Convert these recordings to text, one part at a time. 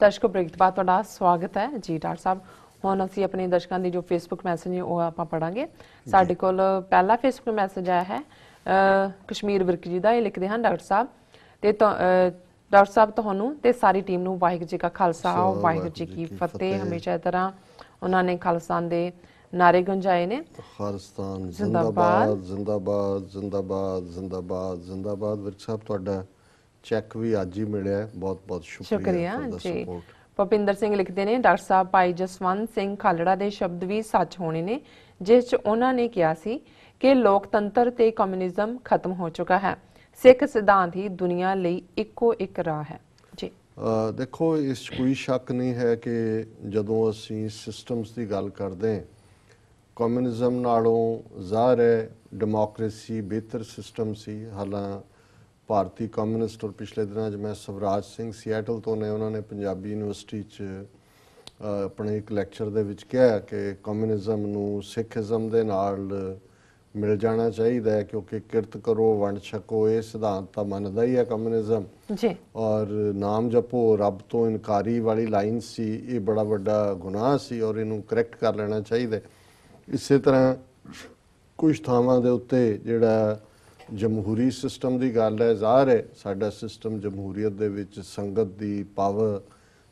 दर्शकों ब्रेक बाद तुहाडा स्वागत है जी डॉक्टर साहब। हुण असीं अपने दर्शकों की जो फेसबुक मैसेज ने वो आपां पढ़ांगे। साडे कोल पहला फेसबुक मैसेज आया है कश्मीर विरक जी का। ये लिखते हैं डॉक्टर साहब ते डॉक्टर साहब तुहानूं ते सारी टीम नूं वाहिगुरू जी का खालसा वाहिगुरू जी की फतेह। हमेशा इस तरह उन्होंने खालिस्तान दे नारे गुंजाए ने। खालिस्तान जिंदाबाद जिंदाबाद जिंदाबाद जिंदाबाद जिंदाबाद। विरक साहब तुहाडा चैक भी अज ही मिलिया है, बहुत बहुत शुक्रिया जी। भुपिंदर सिंह लिखते हैं डॉक्टर साहब भाई जसवंत सिंह खालड़ा के शब्द भी सच होने ने जिस उन्होंने कहा सी कि लोकतंत्र ते कम्यूनिज्म खत्म हो चुका है, सिख सिद्धांत ही दुनिया लई इको एक राह है जी। देखो इस कोई शक नहीं है कि जदों असीं सिस्टम्स की गल करते हैं कम्यूनिज्म नालों ज़ाहिर है डेमोक्रेसी बेहतर सिस्टम सी। हालांकि भारतीय कम्यूनिस्ट और पिछले दिनों मैं स्वराज सिंह सियाटल तो ने उन्होंने पंजाबी यूनिवर्सिटी अपने एक लैक्चर दे विच कहा कि कम्यूनिज्म नूं सिखिज्म दे नाल मिल जाना चाहिए क्योंकि किरत करो वंड छको ये सिद्धांत तो मनदा ही है कम्यूनिज्म जी। और नाम जपो रब तो इनकारी वाली लाइन सी, ये बड़ा वड्डा गुनाह सी और इनू करैक्ट कर लेना चाहिए। इस तरह कुछ थावां दे उत्ते जिहड़ा जमहूरी सिस्टम की गल है, ज़ाहिर है साडा सिस्टम जमहूरीयत दे विच संगत की पावर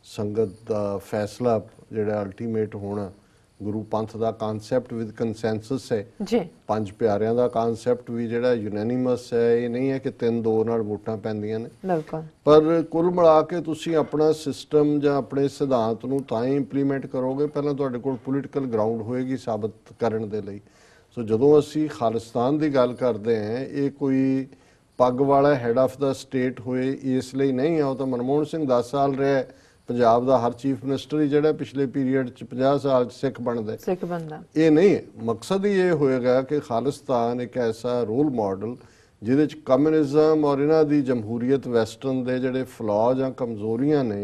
संगत का फैसला जिहड़ा अल्टीमेट होना गुरु पंथ का कॉन्सैप्ट विद कंसैंसस है जी। पंज प्यारियां का कॉन्सैप्ट भी जिहड़ा यूनैनिमस है, ये नहीं है कि 3-2 नाल वोटां पैंदियां ने। बिल्कुल। पर कुल मिला के तुसीं अपना सिस्टम जां अपने सिद्धांत नूं तां ही इंप्लीमेंट करोगे पहलां तुहाडे कोल पोलीटिकल ग्राउंड होएगी साबित करन दे लई। सो जदों असीं खालिस्तान की गल करते हैं ये कोई पग वाला हैड ऑफ द स्टेट होए इसलिए नहीं है। वो तो मनमोहन सिंह 10 साल रहा पंजाब का हर चीफ मिनिस्टर ही जिहड़ा पिछले पीरीयड 50 साल सिख बनदा ये नहीं है। मकसद ही ये होएगा कि खालिस्तान एक ऐसा रोल मॉडल जिहदे च कम्यूनिज्म और इन्हां दी जमहूरीयत वैसटर्न दे जिहड़े फ्लॉ जां कमजोरियां ने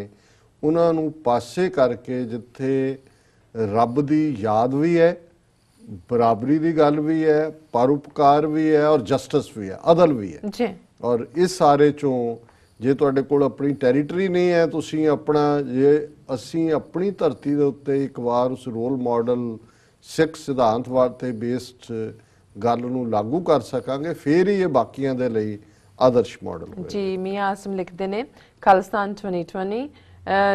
उन्हां नूं पासे करके जिथे रब दी याद भी है, बराबरी की गल भी है, परोपकार भी है और जस्टिस भी है, अदल भी है जी। और इस सारे चों जे तुहाडे कोल अपनी टैरीटरी नहीं है तुसीं अपना जे असीं अपनी धरती दे उत्ते एक बार उस रोल मॉडल सिख सिद्धांत वाते बेस्ड गल नूं लागू कर सकांगे फिर ही ये बाकियां दे लई आदर्श मॉडल जी। मियां आसम लिखते ने खालिस्तान 2020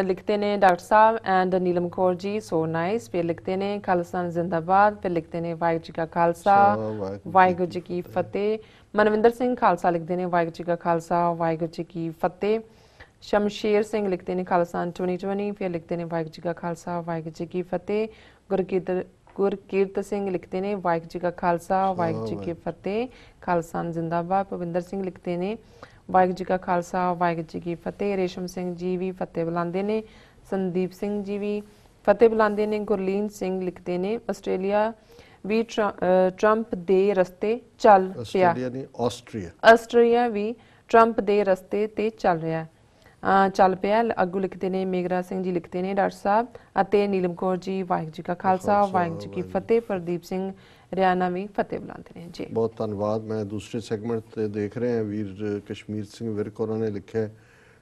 लिखते ने डॉक्टर साहब and Neelam Kaur ji so nice. फिर लिखते ने खालिस्तान जिंदाबाद। फिर लिखते ने वाहिगुरू जी का खालसा वाहिगुरू जी की फतेह। मनविंदर सिंह खालसा लिखते हैं वाहिगुरू जी का खालसा वाहिगुरू जी की फतेह। शमशेर सिंह लिखते हैं खालिस्तान 2020। फिर लिखते हैं वाहिगुरू जी का खालसा वाहिगुरू जी की फतेह। गुरकीरत सिंह लिखते हैं वाहिगुरू जी का खालसा वाहिगुरू जी की फतेह खालिस्तान जिंदाबाद। भविंदर सिंह लिखते हैं वाहिगुरू जी का खालसा वाहिगुरू जी की फतेह। रेशम सिंह जी भी फतेह बुलाते हैं। संदीप सिंह जी भी फतेह बुलाते हैं। गुरलीन सिंह लिखते हैं आस्ट्रेलिया भी ट्रंप दे रस्ते चल पिया। आस्ट्रेलिया भी ट्रंप दे रस्ते ते चल रहा चल पिया। अगू लिखते हैं मेघरा सिंह जी लिखते हैं डॉक्टर साहब अते नीलम कौर जी वाहिगुरू जी का खालसा वाहिगुरू जी की फतेह। प्रदीप सिंह हरियाणा भी फतेह बुलाते हैं जी। बहुत धन्यवाद। मैं दूसरे सेगमेंट देख रहे हैं वीर कश्मीर सिंह विरक उन्होंने लिखा है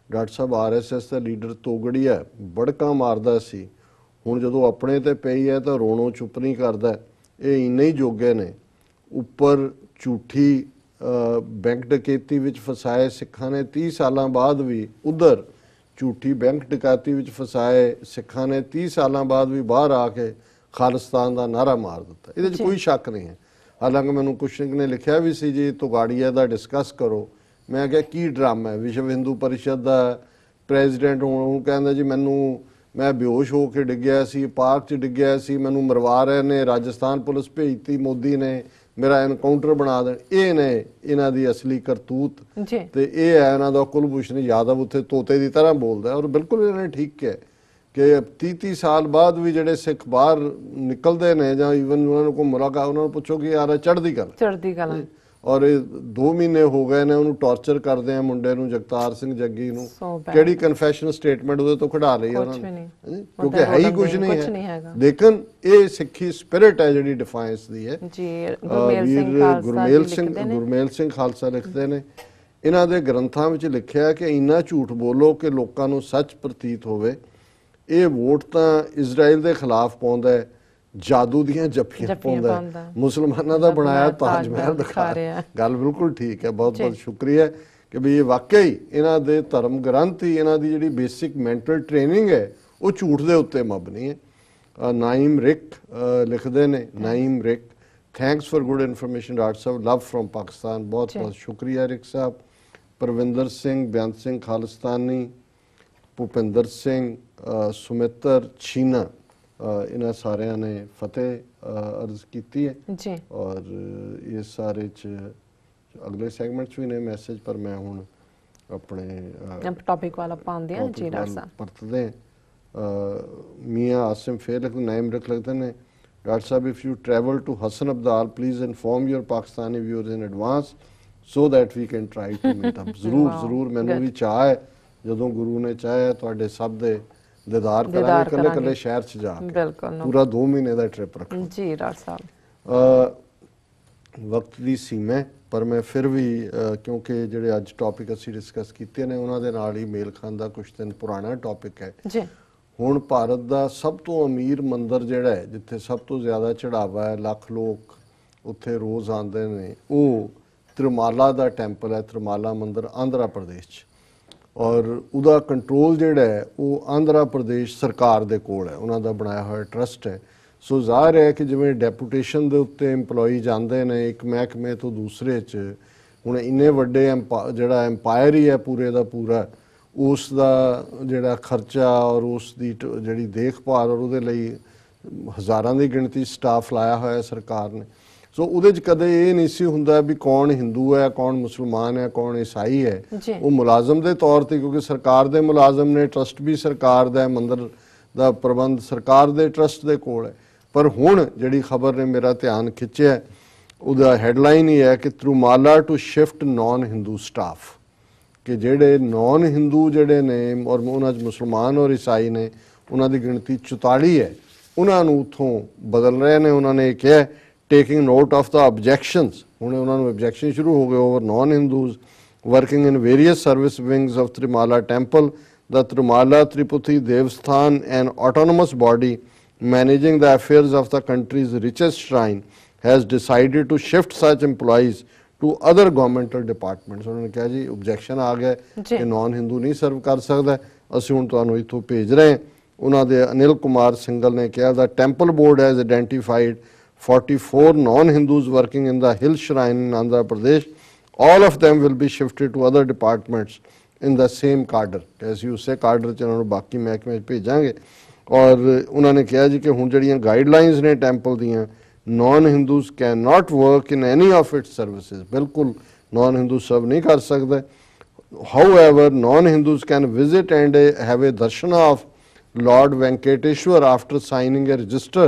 डॉक्टर साहब RSS का लीडर तोगड़िया बड़का मारदा सी हुण जदों अपने ते पई है तो रोणों चुप नहीं करदा। ये इन्ने ही जोगे ने उपर झूठी बैंक डकैती विच फसाए सिखां ने 30 सालों बाद भी उधर झूठी बैंक डकैती विच फसाए सिखां ने 30 सालों बाद भी बाहर आके खालिस्तान का नारा मार दिता। ये कोई शक नहीं है। हालांकि मैनू कुछ ने लिखा भी सी जी तोगाड़िया का डिस्कस करो। मैं क्या की ड्रामा है विश्व हिंदू परिषद का प्रेजिडेंट हूँ कहता जी मैं बेहोश हो के डिग्या सी पार्क च डिग्या सी मैनू मरवा रहे ने राजस्थान पुलिस भेजती मोदी ने मेरा एनकाउंटर बना देन। ये ने इन्हां दी असली करतूत ते ये है इन्हां दा कुलभूषण यादव उत्थे तोते की तरह बोलता है और बिल्कुल इन्होंने ठीक किया कि 30 साल बाद भी जिहड़े सिख बाहर निकलते हैं जां ईवन उन्होंने को मुलाकात उन्होंने पुछो कि यार चढ़दी गल और 2 महीने हो गए ने उन्होंने टॉर्चर करते हैं मुंडे नूं जगतार सिंह जग्गी नूं किहड़ी कन्फैशन स्टेटमेंट उहदे तो कढ़ा लई उन्होंने क्योंकि है ही कुछ नहीं है। लेकिन ये सिक्खी स्पिरिट है जिहड़ी डिफाइंस दी है। वीर गुरमेल सिंह खालसा लिखते हैं इन्हां दे ग्रंथां विच लिखिआ कि इन्ना झूठ बोलो कि लोकां नूं सच प्रतीत होवे ਇਹ ਵੋਟ ਤਾਂ ਇਜ਼ਰਾਈਲ ਦੇ ਖਿਲਾਫ ਪਾਉਂਦਾ ਹੈ, ਜਾਦੂ ਦੀਆਂ ਜੱਫੀਆਂ ਪਾਉਂਦਾ ਹੈ, ਮੁਸਲਮਾਨਾਂ ਦਾ ਬਣਾਇਆ ਤਾਜ ਮਹਿਲ ਦਿਖਾ ਰਿਹਾ। ਗੱਲ ਬਿਲਕੁਲ ਠੀਕ ਹੈ, ਬਹੁਤ ਬਹੁਤ ਸ਼ੁਕਰੀਆ ਕਿ ਵੀ ਇਹ ਵਾਕਈ ਇਹਨਾਂ ਦੇ ਧਰਮ ਗ੍ਰੰਥ ਹੀ, ਇਹਨਾਂ ਦੀ ਜਿਹੜੀ ਬੇਸਿਕ ਮੈਂਟਲ ਟ੍ਰੇਨਿੰਗ ਹੈ ਉਹ ਝੂਠ ਦੇ ਉੱਤੇ ਮਬਨੀ ਹੈ। ਨਾਈਮ ਰਿਕ ਲਿਖਦੇ ਨੇ, ਨਾਈਮ ਰਿਕ, thanks for good information doctor ਸਾਹਿਬ, ਲਵ ਫਰੋਮ ਪਾਕਿਸਤਾਨ। ਬਹੁਤ ਬਹੁਤ ਸ਼ੁਕਰੀਆ ਰਿਕ ਸਾਹਿਬ। परविंदर सिंह, बेअंत सिंह खालिस्तानी, भूपिंदर सिंह, सुमित्र छीना, इन्हां सारियां ने फतेह अर्ज की है जी। और ये सारे अगले सेगमेंट भी ने मैसेज, पर मैं हुण अपने टॉपिक वाला पांदे हैं जी डॉक्टर साहब परतदे। मियां आसिम फेर लिखते, नाइम रख लिखते ने, डॉक्टर साहब if you travel to Hasan Abdal please inform your Pakistani viewers in advance so that we can try to meet up। ਜ਼ਰੂਰ ਮੈਨੂੰ ਵੀ ਚਾਹ ਹੈ, ਜਦੋਂ ਗੁਰੂ ਨੇ ਚਾਹਿਆ ਤੁਹਾਡੇ ਸਭ ਦੇ ਦੀਦਾਰ ਕਰਾਂਗੇ, ਕੱਲੇ ਸ਼ਹਿਰ 'ਚ ਜਾ ਕੇ ਪੂਰਾ 2 ਮਹੀਨੇ ਦਾ ਟ੍ਰਿਪ ਰੱਖਾਂਗੇ ਜੀ ਡਾਕਟਰ ਸਾਹਿਬ। ਵਕਤ ਦੀ ਸੀਮਾ, ਪਰ ਮੈਂ ਫਿਰ ਵੀ ਕਿਉਂਕਿ ਜਿਹੜੇ ਅੱਜ ਟੌਪਿਕ ਅਸੀਂ ਡਿਸਕਸ ਕੀਤੇ ਨੇ ਉਹਨਾਂ ਦੇ ਨਾਲ ਹੀ ਮੇਲ ਖਾਂਦਾ ਕੁਝ ਦਿਨ ਪੁਰਾਣਾ ਟੌਪਿਕ ਹੈ ਜੀ। ਹੁਣ ਭਾਰਤ ਦਾ ਸਭ ਤੋਂ ਅਮੀਰ ਮੰਦਿਰ ਜਿਹੜਾ ਹੈ, ਜਿੱਥੇ ਸਭ ਤੋਂ ਜ਼ਿਆਦਾ ਚੜਾਵਾ ਹੈ, ਲੱਖ ਲੋਕ ਉੱਥੇ ਰੋਜ਼ ਆਉਂਦੇ ਨੇ, ਉਹ तिरुमाला ਦਾ ਟੈਂਪਲ ਹੈ, तिरुमाला ਮੰਦਿਰ ਆਂਧਰਾ ਪ੍ਰਦੇਸ਼ 'ਚ। ਔਰ ਉਹਦਾ ਕੰਟਰੋਲ ਜਿਹੜਾ ਹੈ ਉਹ ਆਂਧਰਾ ਪ੍ਰਦੇਸ਼ ਸਰਕਾਰ ਦੇ ਕੋਲ ਹੈ, ਉਹਨਾਂ ਦਾ ਬਣਾਇਆ ਹੋਇਆ ਟਰਸਟ ਹੈ। ਸੋ ਜ਼ਾਹਿਰ ਹੈ ਕਿ ਜਿਵੇਂ ਡੈਪੂਟੇਸ਼ਨ ਦੇ ਉੱਤੇ EMPLOYEE ਜਾਂਦੇ ਨੇ ਇੱਕ ਮਹਿਕਮੇ ਤੋਂ ਦੂਸਰੇ 'ਚ, ਹੁਣ ਇੰਨੇ ਵੱਡੇ ਜਿਹੜਾ ਐਮਪਾਇਰ ਹੀ ਹੈ ਪੂਰੇ ਦਾ ਪੂਰਾ, ਉਸ ਦਾ ਜਿਹੜਾ ਖਰਚਾ ਔਰ ਉਸ ਦੀ ਜਿਹੜੀ ਦੇਖਭਾਲ ਔਰ ਉਹਦੇ ਲਈ ਹਜ਼ਾਰਾਂ ਦੀ ਗਿਣਤੀ ਸਟਾਫ ਲਾਇਆ ਹੋਇਆ ਸਰਕਾਰ ਨੇ। ਸੋ ਉਹਦੇ 'ਚ ਕਦੇ ਇਹ ਨਹੀਂ ਸੀ ਹੁੰਦਾ ਵੀ ਕੌਣ ਹਿੰਦੂ ਹੈ, ਕੌਣ ਮੁਸਲਮਾਨ ਹੈ, ਕੌਣ ਈਸਾਈ ਹੈ। ਉਹ ਮੁਲਾਜ਼ਮ ਦੇ ਤੌਰ ਤੇ, ਕਿਉਂਕਿ ਸਰਕਾਰ ਦੇ ਮੁਲਾਜ਼ਮ ਨੇ, ਟਰਸਟ ਵੀ ਸਰਕਾਰ ਦਾ, ਮੰਦਿਰ ਦਾ ਪ੍ਰਬੰਧ ਸਰਕਾਰ ਦੇ ਟਰਸਟ ਦੇ ਕੋਲ ਹੈ। ਪਰ ਹੁਣ ਜਿਹੜੀ ਖਬਰ ਨੇ ਮੇਰਾ ਧਿਆਨ ਖਿੱਚਿਆ, ਉਹਦਾ ਹੈਡਲਾਈਨ ਹੀ ਹੈ ਕਿ Tirumala to shift non Hindu staff, ਕਿ ਜਿਹੜੇ ਨਾਨ ਹਿੰਦੂ ਜਿਹੜੇ ਨੇ ਔਰ ਉਹਨਾਂ 'ਚ ਮੁਸਲਮਾਨ ਔਰ ਈਸਾਈ ਨੇ, ਉਹਨਾਂ ਦੀ ਗਿਣਤੀ 44 ਹੈ, ਉਹਨਾਂ ਨੂੰ ਉੱਥੋਂ ਬਦਲ ਰਹੇ ਨੇ। ਉਹਨਾਂ ਨੇ ਕਿਹਾ taking note of the objections, ਹੁਣ ਉਹਨਾਂ ਨੂੰ objection ਸ਼ੁਰੂ ਹੋ ਗਏ over non-Hindus working in various service wings of Tirumala Temple. The Tirumala Tirupati Devasthan, an autonomous body managing the affairs of the country's richest shrine, has decided to shift such employees to other governmental departments. ਉਹਨਾਂ ਨੇ ਕਿਹਾ ਜੀ objection ਆ ਗਿਆ ਕਿ non-Hindu ਨਹੀਂ ਸਰਵ ਕਰ ਸਕਦਾ, ਅਸੀਂ ਹੁਣ ਤੁਹਾਨੂੰ ਇੱਥੋਂ ਭੇਜ ਰਹੇ ਹਾਂ। ਉਹਨਾਂ ਦੇ ਅਨਿਲ ਕੁਮਾਰ ਸਿੰਗਲ ਨੇ ਕਿਹਾ the temple board has identified 44 non-Hindus working in the hill shrine in Andhra Pradesh. All of them will be shifted to other departments in the same cadre. As you say, cadre ਚ ਉਹਨਾਂ ਨੂੰ ਬਾਕੀ ਮਹਿਕਮੇ ਭੇਜਾਂਗੇ। ਔਰ ਉਹਨਾਂ ਨੇ ਕਿਹਾ ਜੀ ਕਿ ਹੁਣ ਜਿਹੜੀਆਂ ਗਾਈਡਲਾਈਨਸ ਨੇ ਟੈਂਪਲ ਦੀਆਂ, non-Hindus cannot work in any of its services, ਬਿਲਕੁਲ non-Hindu ਸਰਵ ਨਹੀਂ ਕਰ ਸਕਦੇ। However, non-Hindus can visit and have a darshana of Lord Venkateshwar after signing a register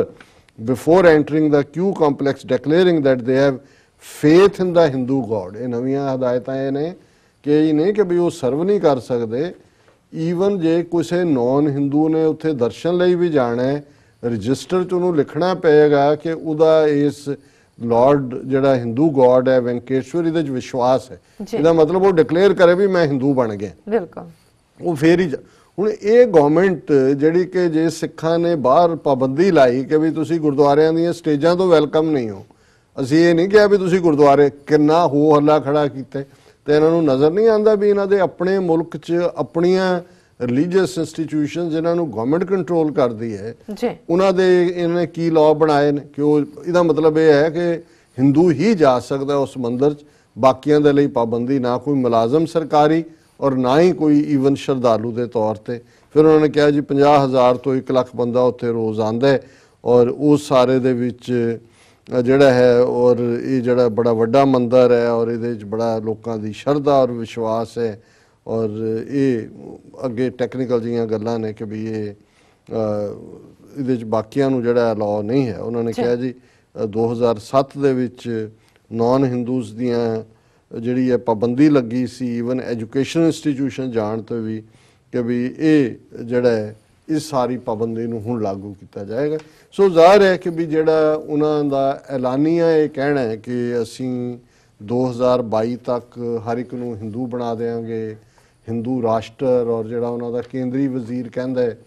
before entering the Q complex, declaring that they have faith in the Hindu God. ਇਹ ਨਵੀਆਂ ਹਦਾਇਤਾਂ ਇਹ ਨੇ ਕਿ ਇਹ ਨਹੀਂ ਕਿ ਵੀ ਉਹ ਸਰਵ ਨਹੀਂ ਕਰ ਸਕਦੇ। ਈਵਨ ਜੇ ਕਿਸੇ ਨੌਨ ਹਿੰਦੂ ਨੇ ਉੱਥੇ ਦਰਸ਼ਨ ਲਈ ਵੀ ਜਾਣਾ ਹੈ, ਰਜਿਸਟਰ 'ਚ ਉਹਨੂੰ ਲਿਖਣਾ ਪਏਗਾ ਕਿ ਉਹਦਾ ਇਸ ਲਾਰਡ ਜਿਹੜਾ ਹਿੰਦੂ ਗੋਡ ਹੈ ਵੈਂਕਟੇਸ਼ਵਰ, ਇਹਦੇ 'ਚ ਵਿਸ਼ਵਾਸ ਹੈ। ਇਹਦਾ ਮਤਲਬ ਉਹ ਡਿਕਲੇਅਰ ਕਰੇ ਵੀ ਮੈਂ ਹਿੰਦੂ ਬਣ ਗਿਆ, ਬਿਲਕੁਲ ਉਹ ਫੇਰ ਹੀ। ਹੁਣ ਇਹ ਗਵਰਨਮੈਂਟ ਜਿਹੜੀ ਕਿ ਜੇ ਸਿੱਖਾਂ ਨੇ ਬਾਹਰ ਪਾਬੰਦੀ ਲਾਈ ਕਿ ਵੀ ਤੁਸੀਂ ਗੁਰਦੁਆਰਿਆਂ ਦੀਆਂ ਸਟੇਜਾਂ ਤੋਂ ਵੈਲਕਮ ਨਹੀਂ ਹੋ, ਅਸੀਂ ਇਹ ਨਹੀਂ ਕਿਹਾ ਵੀ ਤੁਸੀਂ ਗੁਰਦੁਆਰੇ, ਕਿੰਨਾ ਹੋ ਹੱਲਾ ਖੜਾ ਕੀਤੇ, ਤੇ ਇਹਨਾਂ ਨੂੰ ਨਜ਼ਰ ਨਹੀਂ ਆਉਂਦਾ ਵੀ ਇਹਨਾਂ ਦੇ ਆਪਣੇ ਮੁਲਕ 'ਚ ਆਪਣੀਆਂ ਰਿਲੀਜੀਅਸ ਇੰਸਟੀਟਿਊਸ਼ਨ ਜਿਨ੍ਹਾਂ ਨੂੰ ਗਵਰਨਮੈਂਟ ਕੰਟਰੋਲ ਕਰਦੀ ਹੈ, ਉਹਨਾਂ ਦੇ ਇਹਨਾਂ ਨੇ ਕੀ ਲਾਅ ਬਣਾਏ ਨੇ ਕਿ ਉਹ, ਇਹਦਾ ਮਤਲਬ ਇਹ ਹੈ ਕਿ ਹਿੰਦੂ ਹੀ ਜਾ ਸਕਦਾ ਉਸ ਮੰਦਿਰ 'ਚ, ਬਾਕੀਆਂ ਦੇ ਲਈ ਪਾਬੰਦੀ, ਨਾ ਕੋਈ ਮੁਲਾਜ਼ਮ ਸਰਕਾਰੀ ਔਰ ਨਾ ਹੀ ਕੋਈ ਈਵਨ ਸ਼ਰਧਾਲੂ ਦੇ ਤੌਰ ਤੇ। ਫਿਰ ਉਹਨਾਂ ਨੇ ਕਿਹਾ ਜੀ 50,000 ਤੋਂ 1 ਲੱਖ ਬੰਦਾ ਉੱਥੇ ਰੋਜ਼ ਆਉਂਦਾ ਹੈ ਔਰ ਉਸ ਸਾਰੇ ਦੇ ਵਿੱਚ ਜਿਹੜਾ ਹੈ, ਔਰ ਇਹ ਜਿਹੜਾ ਬੜਾ ਵੱਡਾ ਮੰਦਿਰ ਹੈ ਔਰ ਇਹਦੇ 'ਚ ਬੜਾ ਲੋਕਾਂ ਦੀ ਸ਼ਰਧਾ ਔਰ ਵਿਸ਼ਵਾਸ ਹੈ। ਔਰ ਇਹ ਅੱਗੇ ਟੈਕਨੀਕਲ ਜਿਹੀਆਂ ਗੱਲਾਂ ਨੇ ਕਿ ਵੀ ਇਹ ਇਹਦੇ 'ਚ ਬਾਕੀਆਂ ਨੂੰ ਜਿਹੜਾ ਅਲਾਓ ਨਹੀਂ ਹੈ। ਉਹਨਾਂ ਨੇ ਕਿਹਾ ਜੀ 2007 ਦੇ ਵਿੱਚ ਨਾਨ ਹਿੰਦੂਸ ਦੀਆਂ ਜਿਹੜੀ ਹੈ ਪਾਬੰਦੀ ਲੱਗੀ ਸੀ, ਈਵਨ ਐਜੂਕੇਸ਼ਨ ਇੰਸਟੀਟਿਊਸ਼ਨ ਜਾਣ ਤੋਂ ਵੀ, ਕਿ ਵੀ ਇਹ ਜਿਹੜਾ ਹੈ ਇਸ ਸਾਰੀ ਪਾਬੰਦੀ ਨੂੰ ਹੁਣ ਲਾਗੂ ਕੀਤਾ ਜਾਏਗਾ। ਸੋ ਜ਼ਾਹਿਰ ਹੈ ਕਿ ਵੀ ਜਿਹੜਾ ਉਹਨਾਂ ਦਾ ਐਲਾਨੀਆ ਇਹ ਕਹਿਣਾ ਹੈ ਕਿ ਅਸੀਂ 2022 ਤੱਕ ਹਰ ਇੱਕ ਨੂੰ ਹਿੰਦੂ ਬਣਾ ਦੇਵਾਂਗੇ, ਹਿੰਦੂ ਰਾਸ਼ਟਰ, ਔਰ ਜਿਹੜਾ ਉਹਨਾਂ ਦਾ ਕੇਂਦਰੀ ਵਜ਼ੀਰ ਕਹਿੰਦਾ ਹੈ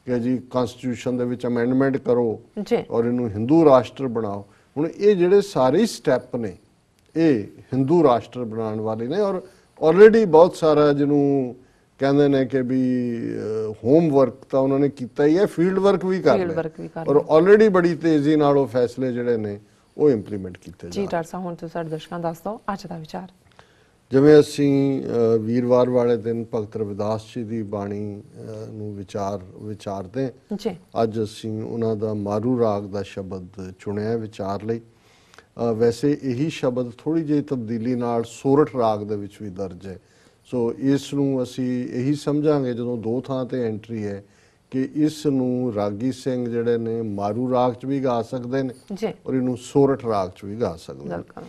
कि जी कॉन्स्टिट्यूशन दे विच अमेंडमेंट करो जी और इनू हिंदू राष्ट्र बनाओ। हुण ये जिहड़े सारे स्टैप ने ये हिंदू राष्ट्र बनाने वाले ने और ऑलरेडी बहुत सारा जिन्हों कहते हैं कि भी होमवर्क तो उन्होंने किया ही है, फील्ड वर्क भी कर लिया और ऑलरेडी बड़ी तेजी नाल वो फैसले जिहड़े ने वो इंप्लीमेंट किए जी। डॉक्टर साहब हुण तुसीं साडे दर्शकां दस दो अज दा विचार। जिवें असीं वीरवार वाले दिन भगत रविदास जी की बाणी नूं विचारदे जी, अज असीं उन्हां दा मारू राग दा शब्द चुनिया विचार लई। वैसे यही शब्द थोड़ी जी तब्दीली नाल सोरठ राग दे विच भी दर्ज है। सो इस नूं असीं यही समझांगे जदों दो थां ते एंट्री है कि इस नूं रागी सिंह जिहड़े ने मारू राग च भी गा सकदे ने जी, और इनू सोरठ राग च भी गा सकदे ने। बिल्कुल।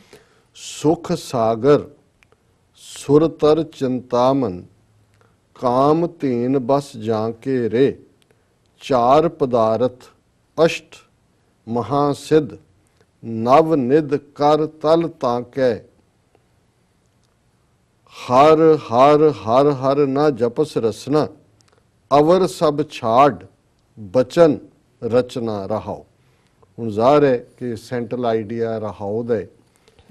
सुख सागर सुरतर चिंतामन काम तीन बस जाके रे चार पदार्थ अष्ट महासिद्ध नव निध कर तल ताकै हर हर हर हर ना जपस रसना अवर सब छाड़ बचन रचना रहाओ। हुण ज़ाहिर है कि सेंट्रल आइडिया रहाओ दा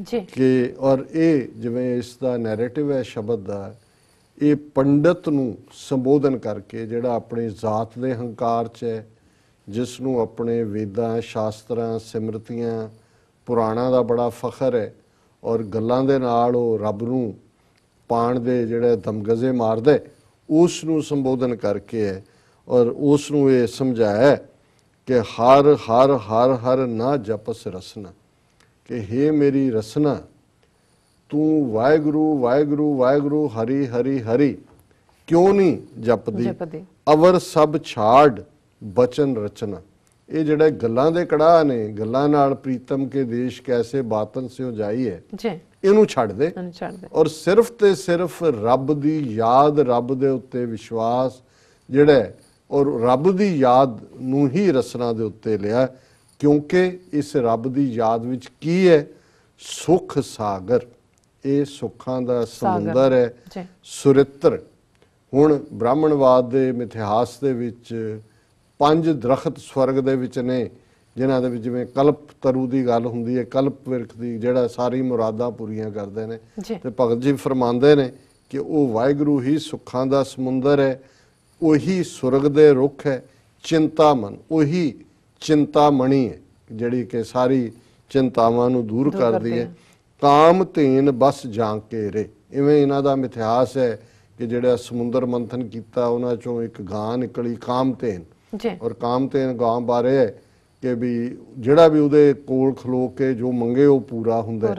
जी कि और ये जिवें इसका नैरेटिव है शब्द का ये पंडित नूं संबोधन करके जिहड़ा अपनी जात दे हंकार च है, जिसनों अपने वेदां शास्त्रां सिमरतियां पुराणा का बड़ा फखर है और गल्लां दे नाल ओह रब नूं पाण दे जिहड़े दमगजे मारदे उस नूं संबोधन करके है और उस नूं ये समझाया कि हर हर हर हर ना जपस रसना कि हे मेरी रसना तू वाहिगुरु वाहिगुरु वाहिगुरु हरि हरि हरि क्यों नहीं जपदी अवर सब छाड़ बचन रचना। ये जिहड़े गल्लां दे कड़ाह ने गल्लां नाल प्रीतम के देश कैसे बातन से जाई है इनू छड़ दे और सिर्फ ते सिर्फ रब दी याद रब दे उत्ते विश्वास जिहड़ा और रब दी याद नूं ही रसना दे उत्ते लिया क्योंकि इस रब दी याद विच की है सुख सागर ये सुखां दा समुंदर है सुरित्र। हुण ब्राह्मणवाद दे मिथिहास दे विच 5 दरख्त स्वर्ग दे विच ने जिन्हां दे विच जिवें कल्प तरु की गल हुंदी है कल्प विरख की जिहड़ा सारी मुरादां पूरीआं करदे ने ते भगत जी फरमांदे ने कि वो वाहिगुरू ही सुखां दा समुंदर है उही सुरग दे रुख है चिंतामन उही चिंतामणी है जिहड़ी कि सारी चिंतावां नूं दूर करदी है काम धीन बस जाके रे। इवें इन्हां दा मिथिहास है कि जिहड़ा समुंदर मंथन कीता उन्हां चों एक गां निकली कामधेन और कामधेन गां बारे है कि भी जिहड़ा भी उहदे कोल खलो के जो मंगे वो पूरा हुंदा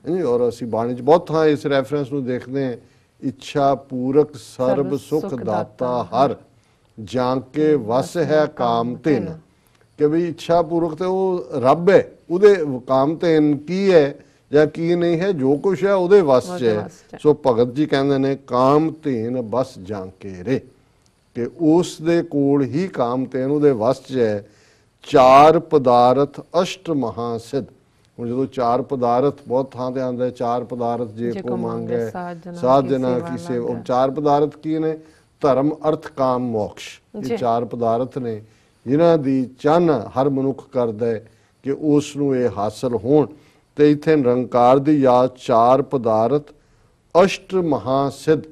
है। और असीं बाणी च बहुत थां इस रैफरेंस नूं देखदे हैं इच्छा पूरक सर्ब सुख दाता हर जाके वस है कामधेन कि भी इच्छा पूर्वक तो वो रब है उहदे कामधेन की है या की नहीं है जो कुछ है उहदे वस च है। सो भगत जी कहंदे ने कामधेन बस जाके रे कि उस दे कोल ही कामधेन उहदे वस च है। चार पदार्थ अष्ट महासिद्ध हुण जो चार पदार्थ बहुत थां ते आंदा है चार पदार्थ जे को मांगे साध जना की सेवा। चार पदार्थ की ने धर्म अर्थ काम मोक्ष ये चार पदार्थ ने जिन्हां दी चन हर मनुख करदा है कि उस नूं ये हासिल होण ते इत्थे निरंकार दी याद चार पदार्थ अष्ट महासिद्ध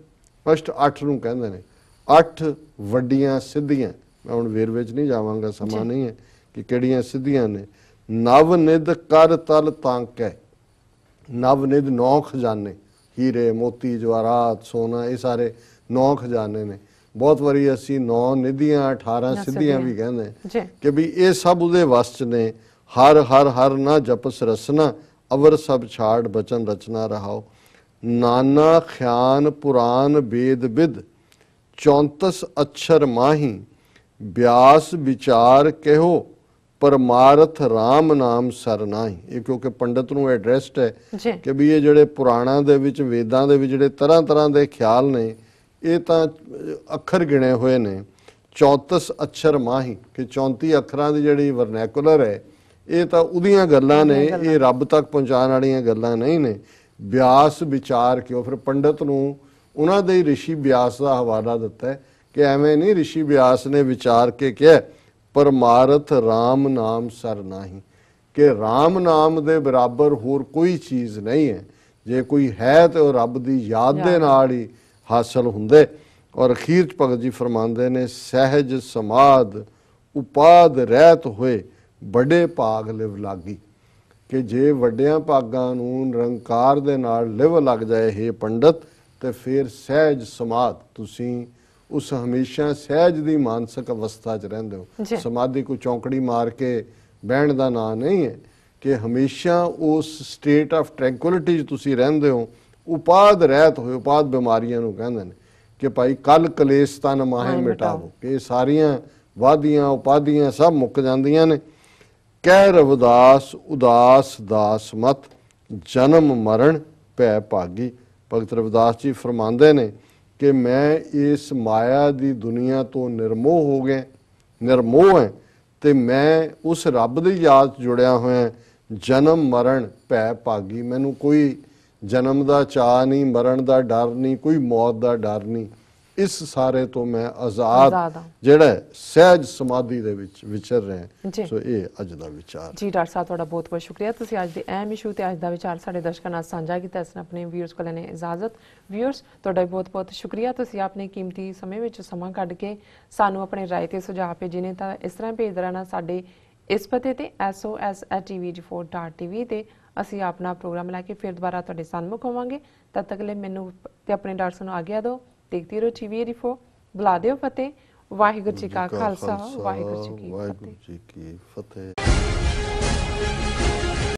अष्ट 8 नूं कहंदे ने 8 वड्डियां सिद्धियां। मैं हुण वेरवे च नहीं जावांगा समा नहीं है कि किहड़ियां सिद्धियां ने। नव निध कर तल तांकै नव निध 9 खजाने हीरे मोती जवाहरात सोना ये सारे 9 खजाने ने। बहुत वारी असी 9 निधियां 18 सिद्धियां भी कहते हैं कि भी ये सब उहदे वस च ने। हर हर हर ना जपस रसना अवर सब छाड़ बचन रचना रहाओ। नाना ख्यान पुराण वेद विद 34 अक्षर माही व्यास विचार कहो परमार्थ राम नाम सरनाही। ये क्योंकि पंडित नूं एड्रैसड है कि भी ये जिहड़े पुराणां दे विच वेदां दे विच जिहड़े तरह तरह के ख्याल ने ये तां अखर गिणे हुए ने 34 अक्षर माही कि 34 अखरां दी जिहड़ी वर्नैकुलर है ये तां उहदियां गल्लां ने ये रब तक पहुँचाण वालियां गल्लां नहीं ने। व्यास विचार क्यों फिर पंडित नूं उन्हां दे ऋषि व्यास का हवाला दिता है कि एवें नहीं ऋषि व्यास ने विचार के कहा परमारथ राम नाम सर नाही, कि राम नाम दे बराबर होर कोई चीज़ नहीं है, जे कोई है तो रब दी याद दे नाल ही हासिल हुंदे। और अखीर च भगत जी फरमांदे ने सहज समाध उपाद रहत होए बड़े भाग लिव लागी, कि जे वड्डियां भागां नूं निरंकार दे नाल लिव लग जाए हे पंडित, तो फिर सहज समाध तुसीं उस हमेशा सहज दी मानसिक अवस्था च रहिंदे हो। समाधि को चौंकड़ी मार के बहण दा नाम नहीं है, कि हमेशा उस स्टेट ऑफ ट्रैंकुलिटी च तुसीं रहिंदे हो। उपाद रहत होए, उपाद बीमारियां नूं कहंदे ने कि भाई कल कलेश तन माहे मिटावो, कि सारियां वादियां उपाधियां सब मुक जांदियां ने। कह रविदास उदास दास मत जन्म मरण भै भागी। भगत रविदास जी फरमांदे ने कि मैं इस माया दी दुनिया तो निर्मोह हो गया, निर्मोह है, तो मैं उस रब दी याद जुड़िया होया। जन्म मरण भै भागी, मैनू कोई जन्म दा चाह नहीं, मरण दा डर नहीं, कोई मौत दा डर नहीं, इस सारे तो मैं आज़ाद जिहड़ा सहज समाधि दे विच विचर रहे। सो ये अज दा विचार जी। डॉक्टर साहब तुहाडा बहुत बहुत शुक्रिया, तुसीं अज दे अहम इशू ते अज दा विचार साडे दर्शकां नाल सांझा कीता। असीं अपने व्यूअर्स को लैने इजाजत। व्यूअर्स तुहाडा बहुत बहुत शुक्रिया, तुसीं अपने कीमती समय विच समां कढ के सानू अपने राय ते सुझाव भेजे ने। तां इस तरह भेजदे रहना साडे इस पते ते SOS@TV4.TV ते असीं अपना प्रोग्राम लैके फिर दोबारा तुहाडे सन्मुख होवांगे। तद तक ले मैनू ते अपने डॉक्टर साहब नूं आग्या दो। देखती रहो TV84, बुला दिओ फतेह। वाहिगुरू जी का खालसा, वाहिगुरू जी की फतेह।